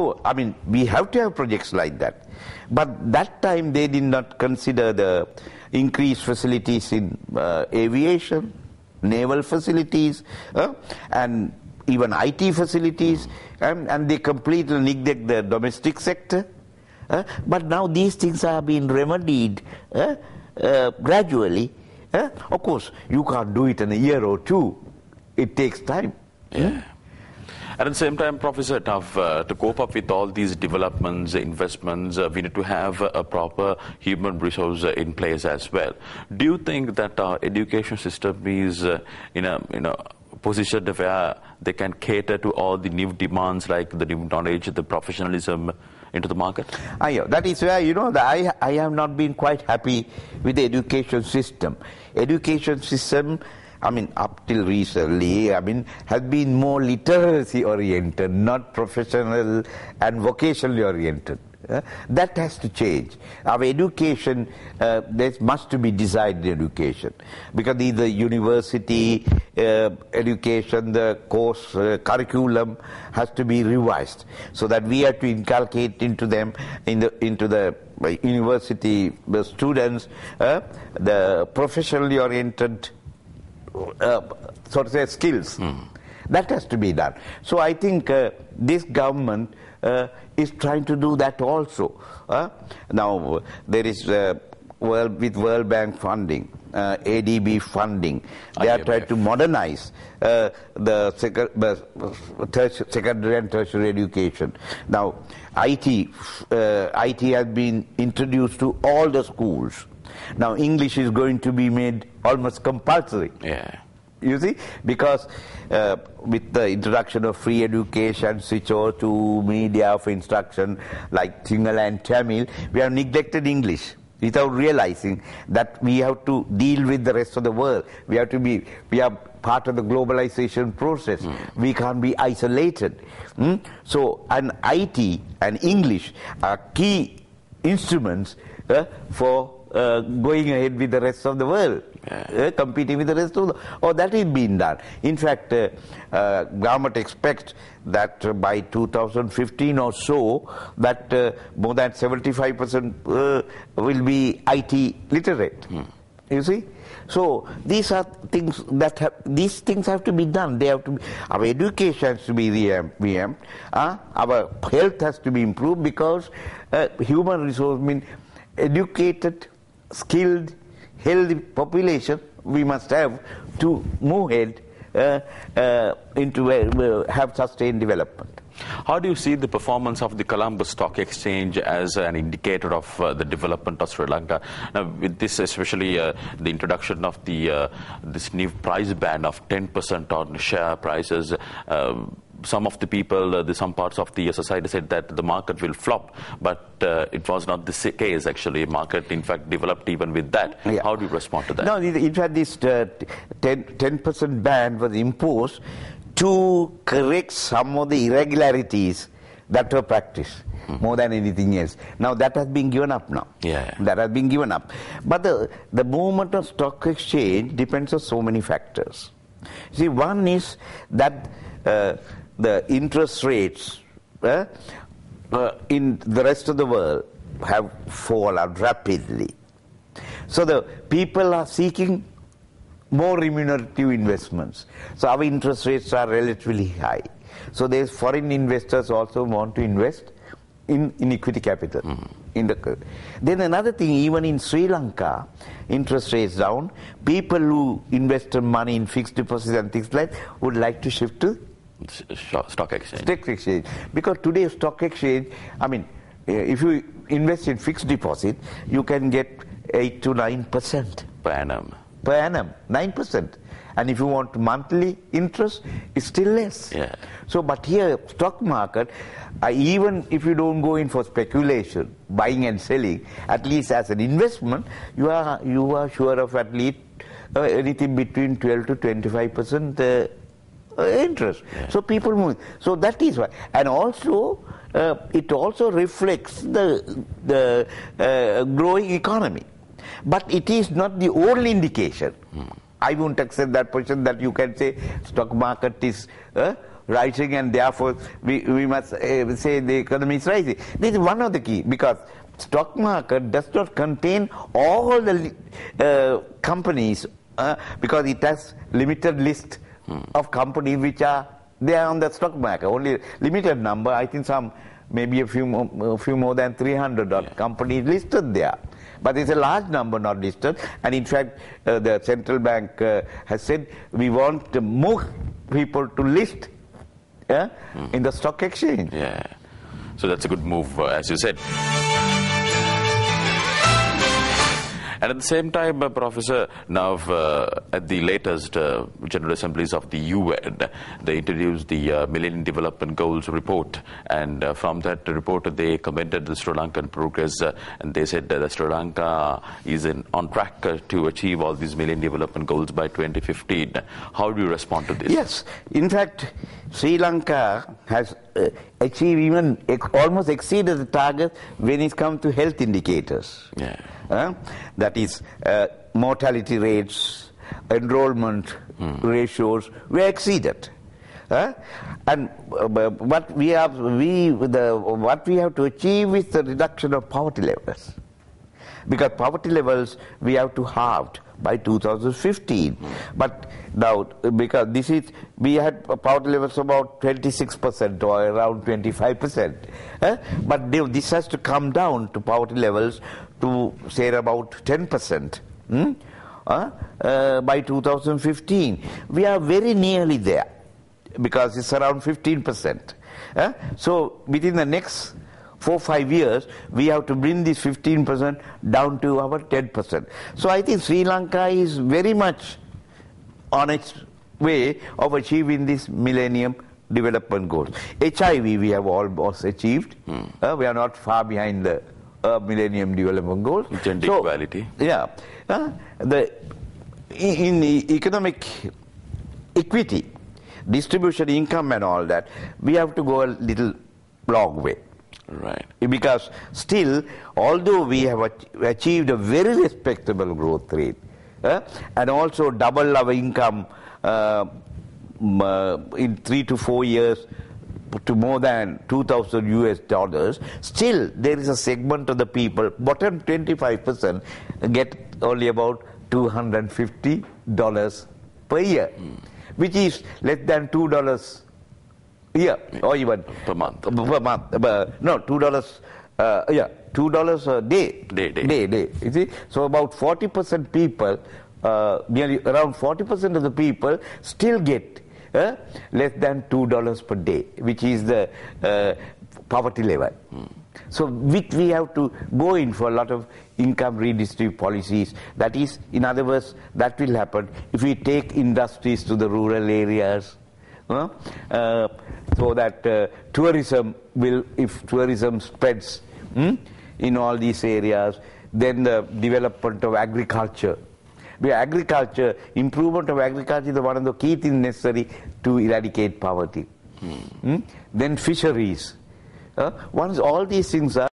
So, I mean, we have to have projects like that. But that time they did not consider the increased facilities in aviation, naval facilities, and even IT facilities, and they completely neglect the domestic sector. But now these things are being remedied gradually. Of course, you can't do it in a year or two. It takes time. Yeah. At the same time, Professor Taff, to cope up with all these developments, investments, we need to have a proper human resource in place as well. Do you think that our education system is in a position where they can cater to all the new demands like the new knowledge, the professionalism into the market? That is where, I have not been quite happy with the education system. Education system, up till recently, has been more literacy oriented, not professional and vocationally oriented. That has to change. Our education, there must to be designed education, because the university education, the course curriculum has to be revised, so that we have to inculcate into them, into the university students, the professionally oriented so to say skills. That has to be done. So I think this government is trying to do that also. Now there is with World Bank funding, ADB funding, they are trying to modernize the secondary and tertiary education. Now IT has been introduced to all the schools. Now English is going to be made almost compulsory. Yeah. You see, because with the introduction of free education, switch over to media of instruction like Sinhala and Tamil, we have neglected English without realizing that we have to deal with the rest of the world. We are part of the globalization process. We can't be isolated. So, and IT and English are key instruments for going ahead with the rest of the world, competing with the rest of the world. That is being done. In fact, government expects that by 2015 or so, that more than 75% will be IT literate. You see? So these are things that these things have to be done. They have to be, our education has to be revamped. Our health has to be improved, because human resource means educated, skilled, healthy population we must have to move ahead into have sustained development. How do you see the performance of the Colombo Stock Exchange as an indicator of the development of Sri Lanka? Now, with this, especially the introduction of this new price band of 10% on share prices, some of the people, some parts of the society said that the market will flop, but it was not the case actually. Market, in fact, developed even with that. Yeah. How do you respond to that? No, in fact, this 10% ban was imposed to correct some of the irregularities that were practiced more than anything else. Now that has been given up now. Yeah. That has been given up. But the movement of stock exchange depends on so many factors. See, one is that the interest rates in the rest of the world have fallen rapidly. So the people are seeking more remunerative investments. So our interest rates are relatively high. So there's foreign investors also want to invest in equity capital. Then another thing, even in Sri Lanka, interest rates down, people who invested money in fixed deposits and things like that would like to shift to stock exchange. Stock exchange. Because today stock exchange, if you invest in fixed deposit, you can get 8 to 9% per annum. Per annum, 9%. And if you want monthly interest, it's still less. Yeah. So, but here, stock market, even if you don't go in for speculation, buying and selling, at least as an investment, you are sure of at least anything between 12 to 25% interest. Yeah. So people move. So that is why. And also, it also reflects the growing economy. But it is not the only indication. I won't accept that position that you can say stock market is rising, and therefore we must say the economy is rising. This is one of the key, because stock market does not contain all the companies, because it has limited list of companies which are there on the stock market. Only limited number, I think some, maybe a few more than 300 companies listed there. But it's a large number not listed, and in fact the central bank has said we want more people to list in the stock exchange. Yeah, so that's a good move, as you said. And at the same time, Professor, now at the latest General Assemblies of the UN, they introduced the Millennium Development Goals report, and from that report they commended the Sri Lankan progress, and they said that Sri Lanka is on track to achieve all these Millennium Development Goals by 2015. How do you respond to this? Yes, in fact, Sri Lanka has achieved, even almost exceeded the target when it comes to health indicators. Yeah. That is, mortality rates, enrollment ratios were exceeded. And what we have to achieve is the reduction of poverty levels. Because poverty levels we have to halve by 2015. But now, because we had poverty levels about 26% or around 25%. But this has to come down to poverty levels to say about 10% by 2015. We are very nearly there, because it's around 15%. So within the next 4-5 years, we have to bring this 15% down to our 10%. So I think Sri Lanka is very much on its way of achieving this Millennium Development Goals. HIV we have almost achieved. We are not far behind the Millennium Development Goals. Gender equality. Yeah. In the economic equity, distribution, income and all that, we have to go a little long way. Right. Because still, although we have achieved a very respectable growth rate, and also double our income in 3 to 4 years to more than $2,000, still there is a segment of the people, bottom 25%, get only about $250 per year, which is less than $2 a year, or even per month. No, $2. $2 a day. Day. You see, so about 40% people, nearly around 40% of the people still get less than $2 per day, which is the poverty level. So we have to go in for a lot of income redistributive policies. That is, in other words, that will happen if we take industries to the rural areas, so that tourism will, if tourism spreads in all these areas, then the development of agriculture. Because improvement of agriculture is one of the key things necessary to eradicate poverty. Then fisheries. Once all these things are